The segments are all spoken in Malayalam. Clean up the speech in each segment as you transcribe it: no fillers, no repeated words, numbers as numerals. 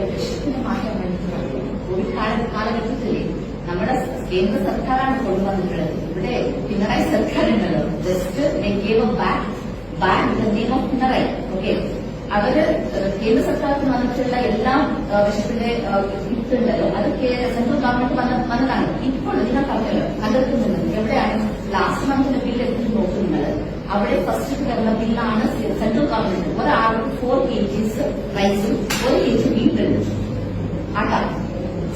ലക്ഷ്യത്തിന് മാറ്റാൻ വേണ്ടിയിട്ടുള്ളത് കോവിഡ് കാലഘട്ടത്തിലെ നമ്മുടെ കേന്ദ്ര സർക്കാരാണ് കൊണ്ടുവന്നിട്ടുള്ളത്. ഇവിടെ പിണറായി സർക്കാർ ഉണ്ടല്ലോ, just back the name of Pinarayi. Okay, അവര് കേന്ദ്ര സർക്കാർക്ക് വന്നിട്ടുള്ള എല്ലാ വിഷയത്തിന്റെ ഇതുണ്ടല്ലോ, അത് സെൻട്രൽ ഗവൺമെന്റ് വന്നതാണ്. ഇപ്പോൾ ഇതിനെ പറഞ്ഞല്ലോ തകർക്കുന്നുണ്ട്. എവിടെയാണ് ലാസ്റ്റ് മന്തിന്റെ ബില്ല് എടുത്ത് നോക്കുന്നത്? അവിടെ ഫസ്റ്റ് വരുന്ന ബില്ലാണ് സെൻട്രൽ ഗവൺമെന്റ് ഒരാൾക്ക് 4 kgs റൈസും 1 kg മീറ്റ് ആട്ട.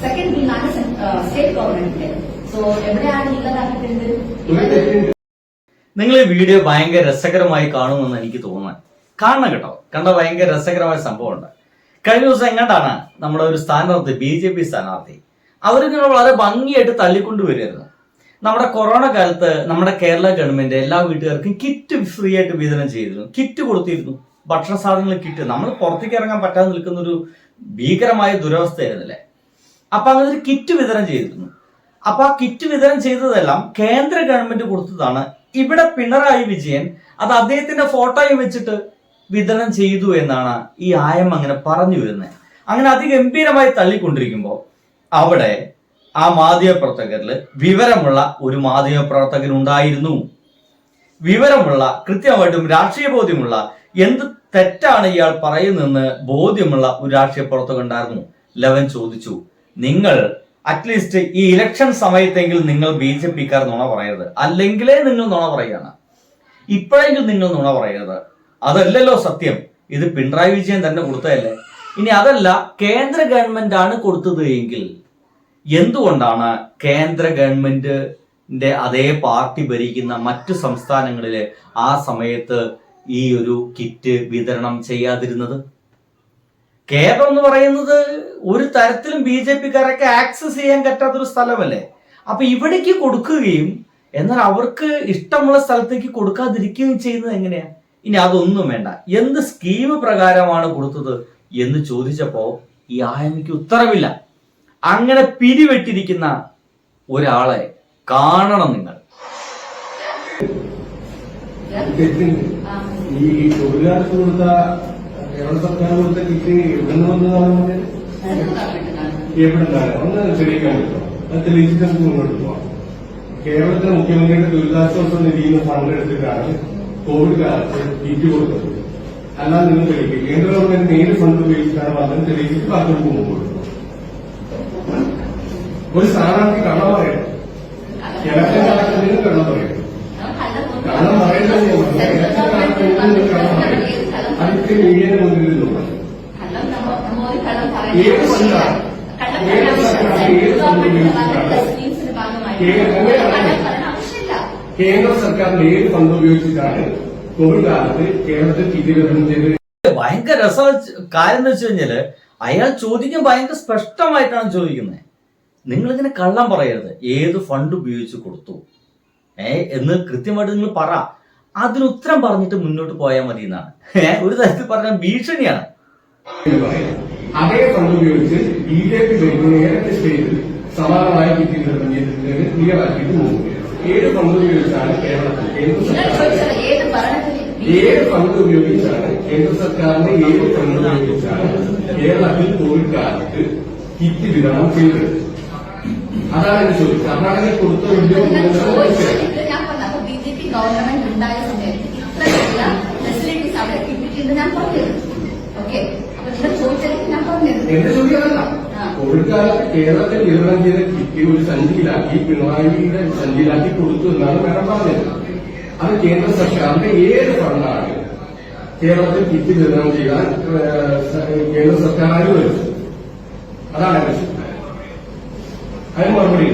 സെക്കൻഡ് ബില്ലാണ് സ്റ്റേറ്റ് ഗവൺമെന്റിന്റെ. സോ എവിടെയാണ് ഇല്ലാതാക്കിയിട്ടുണ്ട്? നിങ്ങൾ ഈ വീഡിയോ ഭയങ്കര രസകരമായി കാണുമെന്ന് എനിക്ക് തോന്നുന്നത്. കാണണം കേട്ടോ, കണ്ട ഭയങ്കര രസകരമായ സംഭവമുണ്ട്. കഴിഞ്ഞ ദിവസം എങ്ങോട്ടാണ് നമ്മുടെ ഒരു സ്ഥാനാർത്ഥി, BJP സ്ഥാനാർത്ഥി, അവരിങ്ങനെ വളരെ ഭംഗിയായിട്ട് തള്ളിക്കൊണ്ടുവരുമായിരുന്നു. നമ്മുടെ കൊറോണ കാലത്ത് നമ്മുടെ കേരള ഗവൺമെന്റ് എല്ലാ വീട്ടുകാർക്കും കിറ്റ് ഫ്രീ ആയിട്ട് വിതരണം ചെയ്തിരുന്നു, കിറ്റ് കൊടുത്തിരുന്നു, ഭക്ഷണ സാധനങ്ങൾ കിറ്റ്. നമ്മൾ പുറത്തേക്ക് ഇറങ്ങാൻ പറ്റാതെ നിൽക്കുന്ന ഒരു ഭീകരമായ ദുരവസ്ഥയായിരുന്നില്ലേ? അപ്പൊ അങ്ങനെ ഒരു കിറ്റ് വിതരണം ചെയ്തിരുന്നു. അപ്പൊ ആ കിറ്റ് വിതരണം ചെയ്തതെല്ലാം കേന്ദ്ര ഗവൺമെന്റ് കൊടുത്തതാണ്. ഇവിടെ പിണറായി വിജയൻ അത് അദ്ദേഹത്തിന്റെ ഫോട്ടോയും വെച്ചിട്ട് വിതരണം ചെയ്തു എന്നാണ് ഈ ആയം അങ്ങനെ പറഞ്ഞു വരുന്നത്. അങ്ങനെ അതിഗംഭീരമായി തള്ളിക്കൊണ്ടിരിക്കുമ്പോൾ അവിടെ ആ മാധ്യമപ്രവർത്തകരിൽ വിവരമുള്ള ഒരു മാധ്യമപ്രവർത്തകനുണ്ടായിരുന്നു. വിവരമുള്ള, കൃത്യമായിട്ടും രാഷ്ട്രീയ ബോധ്യമുള്ള, എന്ത് തെറ്റാണ് ഇയാൾ പറയുന്നതെന്ന് ബോധ്യമുള്ള ഒരു രാഷ്ട്രീയ പ്രവർത്തകൻ ഉണ്ടായിരുന്നു. ലവൻ ചോദിച്ചു, നിങ്ങൾ അറ്റ്ലീസ്റ്റ് ഈ ഇലക്ഷൻ സമയത്തെങ്കിൽ നിങ്ങൾ BJP-ക്കാർ നുണ പറയരുത്, അല്ലെങ്കിലേ നിങ്ങൾ നുണ പറയുകയാണ്, ഇപ്പോഴെങ്കിലും നിങ്ങൾ നുണ പറയരുത്, അതല്ലല്ലോ സത്യം, ഇത് പിണറായി വിജയൻ തന്നെ കൊടുത്തതല്ലേ? ഇനി അതല്ല കേന്ദ്ര ഗവൺമെന്റ് ആണ് കൊടുത്തത് എങ്കിൽ എന്തുകൊണ്ടാണ് കേന്ദ്ര ഗവൺമെന്റിന്റെ അതേ പാർട്ടി ഭരിക്കുന്ന മറ്റു സംസ്ഥാനങ്ങളില് ആ സമയത്ത് ഈ ഒരു കിറ്റ് വിതരണം ചെയ്യാതിരുന്നത്? കേരളം എന്ന് പറയുന്നത് ഒരു തരത്തിലും BJP-ക്കാരൊക്കെ ആക്സസ് ചെയ്യാൻ പറ്റാത്തൊരു സ്ഥലമല്ലേ? അപ്പൊ ഇവിടേക്ക് കൊടുക്കുകയും എന്നാൽ അവർക്ക് ഇഷ്ടമുള്ള സ്ഥലത്തേക്ക് കൊടുക്കാതിരിക്കുകയും ചെയ്യുന്നത് എങ്ങനെയാ? ഇനി അതൊന്നും വേണ്ട, എന്ത് സ്കീം പ്രകാരമാണ് കൊടുത്തത് എന്ന് ചോദിച്ചപ്പോ ഈ ആയമിക്ക് ഉത്തരവില്ല. അങ്ങനെ പിരിവെട്ടിരിക്കുന്ന ഒരാളെ കാണണം നിങ്ങൾ. ഈ തൊഴിലാളിക്ക് കൊടുത്ത കേരള സർക്കാർ കൊടുത്ത കിറ്റ് എവിടെ വന്നതാണ്? എവിടുന്നാണ് ഒന്ന് തെളിയിക്കാൻ പറ്റുമോ? അത് തെളിയിച്ചിട്ട് നമുക്ക് മുന്നോട്ട് പോവാം. കേരളത്തിലെ മുഖ്യമന്ത്രിയുടെ ദുരിതാശ്വാസ നിധിയിൽ നിന്ന് ഫണ്ട് എടുത്തിട്ടാണ് കോവിഡ് കാലത്ത് കിറ്റ് കൊടുത്തത്. അല്ലാതെ നിങ്ങൾ തെളിയിക്കും കേന്ദ്ര ഗവൺമെന്റ് നേരിട്ട് ഫണ്ട് ഉപയോഗിച്ചിട്ടാണ് വന്നത് തെളിയിച്ചിട്ട് ബാക്കിയൊക്കെ മുമ്പോട്ട്. ഒരു സ്ഥാനാർത്ഥി കള്ളം പറയണം, ഇലക്ഷൻ നടക്കുന്നതിന് കള്ളം പറയണം, കള്ളം പറയുന്നത് ഇലക്ഷൻ നടക്കുന്നതിന് കള്ളം പറയണം. അതിന്റെ മീഡിയയുടെ മുന്നിൽ നോക്കണം. ഏത് ഫണ്ടാണ് കേന്ദ്ര സർക്കാർ ഏത് ഫണ്ട് ഉപയോഗിച്ചിട്ടാണ് കേന്ദ്ര സർക്കാരിന്റെ ഏത് ഫണ്ട് ഉപയോഗിച്ചിട്ടാണ് കോവിഡ് കാലത്ത് കേരളത്തിൽ കിറ്റ് വിതരണം ചെയ്ത്? ഭയങ്കര രസ കാര്യം എന്ന് വെച്ച് കഴിഞ്ഞാല് അയാൾ ചോദിക്കാൻ ഭയങ്കര സ്പഷ്ടമായിട്ടാണ് ചോദിക്കുന്നത്. നിങ്ങളിങ്ങനെ കള്ളം പറയരുത്, ഏത് ഫണ്ട് ഉപയോഗിച്ച് കൊടുത്തു എന്ന് കൃത്യമായിട്ട് നിങ്ങൾ പറ. അതിന് ഉത്തരം പറഞ്ഞിട്ട് മുന്നോട്ട് പോയാൽ മതി എന്നാണ്. ഒരു തരത്തിൽ പറഞ്ഞ ഭീഷണിയാണ്. അതേ ഫണ്ട് ഉപയോഗിച്ച് BJP നേരത്തെ സ്റ്റേറ്റിൽ സമാനമായ കിറ്റ് വിതരണം ചെയ്തിട്ട് ക്ലിയറാക്കിയിട്ട് പോകും. ഏത് ഫണ്ട് ഉപയോഗിച്ചാണ് കേരളത്തിൽ ഏത് ഫണ്ട് ഉപയോഗിച്ചാണ് കേന്ദ്ര സർക്കാരിന്റെ ഏത് ഫണ്ട് ഉപയോഗിച്ചാണ് കേരളത്തിൽ കോവിഡ് കാലത്ത് കിറ്റ് വിതരണം ചെയ്തത്? അതാണ് എന്റെ ചോദ്യം. കർണാടകയിൽ കൊടുത്ത BJP ഗവൺമെന്റ് ഉണ്ടായ സമയത്ത് ഇത്ര ഫെസിലിറ്റീസ് അവിടെ കിട്ടിയിട്ടുണ്ട് ഞാൻ പറഞ്ഞത്. ഓക്കെ, അപ്പൊ നിങ്ങൾ ചോദിച്ചാൽ ഞാൻ പറഞ്ഞത് എന്റെ ചോദ്യമല്ല. കോവിഡ് കാലത്ത് കേരളത്തിൽ വിതരണം ചെയ്ത കിറ്റ് ഒരു സഞ്ചിയിലാക്കി പിണറായിയുടെ സഞ്ചിയിലാക്കി കൊടുത്തു എന്നാണ് മേഡം പറഞ്ഞത്. അത് കേന്ദ്ര സർക്കാരിന്റെ ഏത് ഫണ്ടാണ് കേരളത്തിൽ കിറ്റ് വിതരണം ചെയ്യാൻ കേന്ദ്ര സർക്കാർ അനുവദിച്ചത്? അതാണ് എന്റെ ചോദ്യം. അതിന് മറുപടി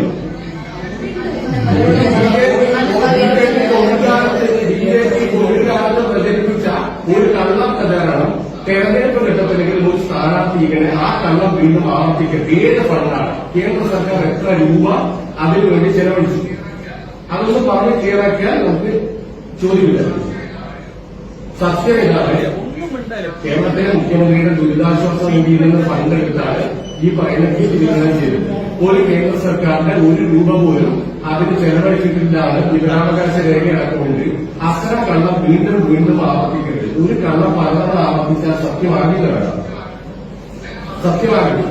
കോവിഡ് കാലത്ത് പ്രചരിപ്പിച്ച ഒരു കള്ള പ്രചാരണം തെരഞ്ഞെടുപ്പ് ഘട്ടത്തിലെങ്കിൽ ഒരു സ്ഥാനാർത്ഥി ഇങ്ങനെ ആ കള്ളം വീണ്ടും ആവർത്തിക്കരുത്. ഏത് ഫണ്ടാണ് കേന്ദ്ര സർക്കാർ എത്ര രൂപ അതിനുവേണ്ടി ചെലവഴിച്ചു? അതൊന്ന് പറഞ്ഞ് ക്ലിയറാക്കിയാൽ നമുക്ക് ചോദ്യമില്ല. സത്യമില്ലാതെ കേരളത്തിലെ മുഖ്യമന്ത്രിയുടെ ദുരിതാശ്വാസ നിധിയിൽ നിന്ന് ഫണ്ട് എടുത്താണ് ഈ പറയുന്ന കിറ്റ് വിതരണം ചെയ്തത്. ഒരു കേന്ദ്ര സർക്കാരിന്റെ ഒരു രൂപ പോലും അതിന് ചെലവഴിച്ചിട്ടില്ലാതെ വിവരാവകാശ രേഖയടക്കമുണ്ട്. അത്തരം കള്ളം വീണ്ടും വീണ്ടും ആവർത്തിക്കരുത്. ഒരു കള്ളം പലതവണ ആവർത്തിച്ചാൽ സത്യമാകില്ല. വേണം സത്യമാണ്.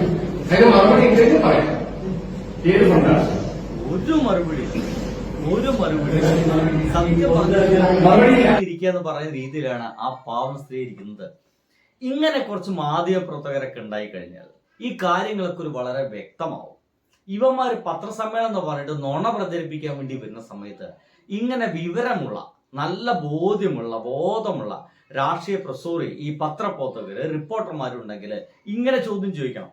അതിന് മറുപടി ഉണ്ടെങ്കിൽ പറയാം. ഏത് ഫണ്ടാണ്? ഒരു മറുപടി ഇരിക്കാന്ന് പറയുന്ന രീതിയിലാണ് ആ പാവം സ്ത്രീ ഇരിക്കുന്നത്. ഇങ്ങനെ കുറച്ച് മാധ്യമ പ്രവർത്തകരൊക്കെ ഉണ്ടായി കഴിഞ്ഞാൽ ഈ കാര്യങ്ങളൊക്കെ ഒരു വളരെ വ്യക്തമാവും. ഇവന്മാര് പത്രസമ്മേളനം എന്ന് പറഞ്ഞിട്ട് നുണ പ്രചരിപ്പിക്കാൻ വേണ്ടി വരുന്ന സമയത്ത് ഇങ്ങനെ വിവരമുള്ള, നല്ല ബോധമുള്ള രാഷ്ട്രീയ പ്രസൂറി ഈ പത്രപ്രവർത്തകര്, റിപ്പോർട്ടർമാരുണ്ടെങ്കിൽ ഇങ്ങനെ ചോദ്യം ചോദിക്കണം.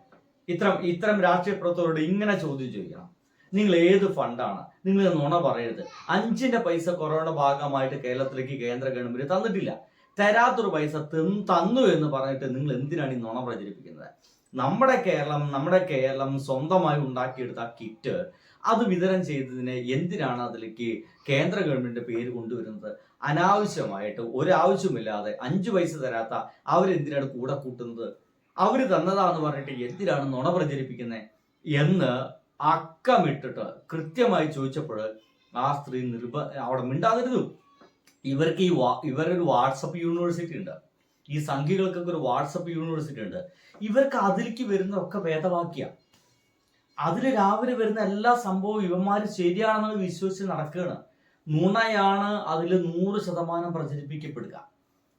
ഇത്തരം രാഷ്ട്രീയ പ്രവർത്തകരോട് ഇങ്ങനെ ചോദ്യം ചോദിക്കണം. നിങ്ങൾ ഏത് ഫണ്ടാണ്? നിങ്ങൾ നുണ പറയരുത്. 5 പൈസ കൊറോണ ഭാഗമായിട്ട് കേരളത്തിലേക്ക് കേന്ദ്ര ഗവൺമെന്റ് തന്നിട്ടില്ല. തരാത്തൊരു പൈസ തന്നു എന്ന് പറഞ്ഞിട്ട് നിങ്ങൾ എന്തിനാണ് ഈ നുണ പ്രചരിപ്പിക്കുന്നത്? നമ്മുടെ കേരളം സ്വന്തമായി ഉണ്ടാക്കിയെടുത്ത കിറ്റ് അത് വിതരണം ചെയ്തതിന് എന്തിനാണ് അതിലേക്ക് കേന്ദ്ര ഗവൺമെന്റിന്റെ പേര് കൊണ്ടുവരുന്നത്? അനാവശ്യമായിട്ട് ഒരാവശ്യമില്ലാതെ 5 പൈസ തരാത്ത അവരെന്തിനാണ് കൂടെ കൂട്ടുന്നത്? അവര് തന്നതാന്ന് പറഞ്ഞിട്ട് എന്തിനാണ് നുണ പ്രചരിപ്പിക്കുന്നത് എന്ന് അക്കമിട്ടിട്ട് കൃത്യമായി ചോദിച്ചപ്പോൾ ആ സ്ത്രീ അവിടെ മിണ്ടാതിരുന്നു. ഇവരൊരു വാട്സപ്പ് യൂണിവേഴ്സിറ്റി ഉണ്ട്. ഈ സംഘികൾക്കൊക്കെ ഒരു വാട്സപ്പ് യൂണിവേഴ്സിറ്റി ഉണ്ട്. ഇവർക്ക് അതിലേക്ക് വരുന്നതൊക്കെ വേദവാക്യ. അതിൽ രാവിലെ വരുന്ന എല്ലാ സംഭവവും ഇവന്മാര് ശരിയാണെന്ന് വിശ്വസിച്ച് നടക്കുകയാണ്. നുണയാണ് അതിൽ 100% പ്രചരിപ്പിക്കപ്പെടുക.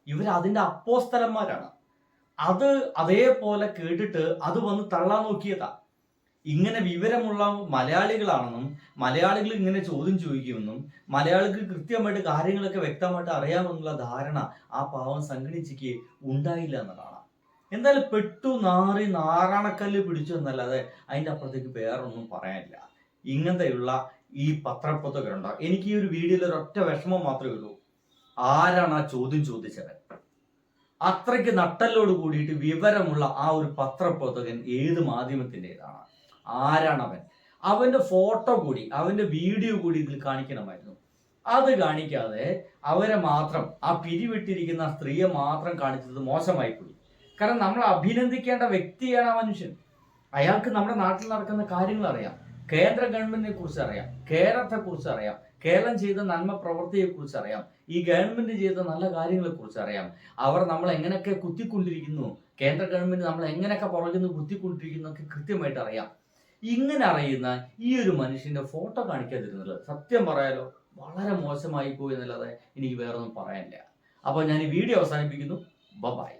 ഇവർ അതിന്റെ അപ്പോസ്തലന്മാരാണ്. അത് അതേപോലെ കേട്ടിട്ട് അത് വന്ന് തള്ളാൻ നോക്കിയതാ. ഇങ്ങനെ വിവരമുള്ള മലയാളികളാണെന്നും മലയാളികൾ ഇങ്ങനെ ചോദ്യം ചോദിക്കുമെന്നും മലയാളികൾക്ക് കൃത്യമായിട്ട് കാര്യങ്ങളൊക്കെ വ്യക്തമായിട്ട് അറിയാമെന്നുള്ള ധാരണ ആ പാവം സംഘടിച്ചിക്ക് ഉണ്ടായില്ല എന്നതാണ്. എന്തായാലും നാറാണക്കല്ല് പിടിച്ചു എന്നല്ലാതെ അതിന്റെ അപ്പുറത്തേക്ക് വേറൊന്നും പറയാനില്ല. ഇങ്ങനത്തെയുള്ള ഈ പത്രപ്രവർത്തകരുണ്ടോ? എനിക്ക് ഈ ഒരു വീഡിയോയിൽ ഒരൊറ്റ വിഷമം മാത്രമേ ഉള്ളൂ. ആരാണ് ആ ചോദ്യം ചോദിച്ചവൻ? അത്രയ്ക്ക് നട്ടലോട് കൂടിയിട്ട് വിവരമുള്ള ആ ഒരു പത്രപ്രവർത്തകൻ ഏത് മാധ്യമത്തിൻ്റെതാണ്? ആരാണവൻ? അവന്റെ ഫോട്ടോ കൂടി അവന്റെ വീഡിയോ കൂടി ഇതിൽ കാണിക്കണമായിരുന്നു. അത് കാണിക്കാതെ അവരെ മാത്രം, ആ പിരിവിട്ടിരിക്കുന്ന സ്ത്രീയെ മാത്രം കാണിച്ചത് മോശമായി പോയി. കാരണം നമ്മൾ അഭിനന്ദിക്കേണ്ട വ്യക്തിയാണ് ആ മനുഷ്യൻ. അയാൾക്ക് നമ്മുടെ നാട്ടിൽ നടക്കുന്ന കാര്യങ്ങൾ അറിയാം, കേന്ദ്ര ഗവൺമെന്റിനെ കുറിച്ച് അറിയാം, കേരളത്തെ കുറിച്ച് അറിയാം, കേരളം ചെയ്ത നന്മ പ്രവൃത്തിയെ കുറിച്ച് അറിയാം, ഈ ഗവൺമെന്റ് ചെയ്ത നല്ല കാര്യങ്ങളെ കുറിച്ച് അറിയാം. അവർ നമ്മൾ എങ്ങനെയൊക്കെ കുത്തിക്കൊണ്ടിരിക്കുന്നു, കേന്ദ്ര ഗവൺമെന്റ് നമ്മൾ എങ്ങനെയൊക്കെ പുറകുന്നു കുത്തിക്കൊണ്ടിരിക്കുന്നു ഒക്കെ കൃത്യമായിട്ട് അറിയാം. ഇങ്ങനെ അറിയുന്ന ഈ ഒരു മനുഷ്യന്റെ ഫോട്ടോ കാണിക്കാതിരുന്നത് സത്യം പറയാലോ വളരെ മോശമായി പോയി എന്നല്ലാതെ എനിക്ക് വേറൊന്നും പറയാനില്ല. അപ്പോൾ ഞാൻ ഈ വീഡിയോ അവസാനിപ്പിക്കുന്നു. ബൈ.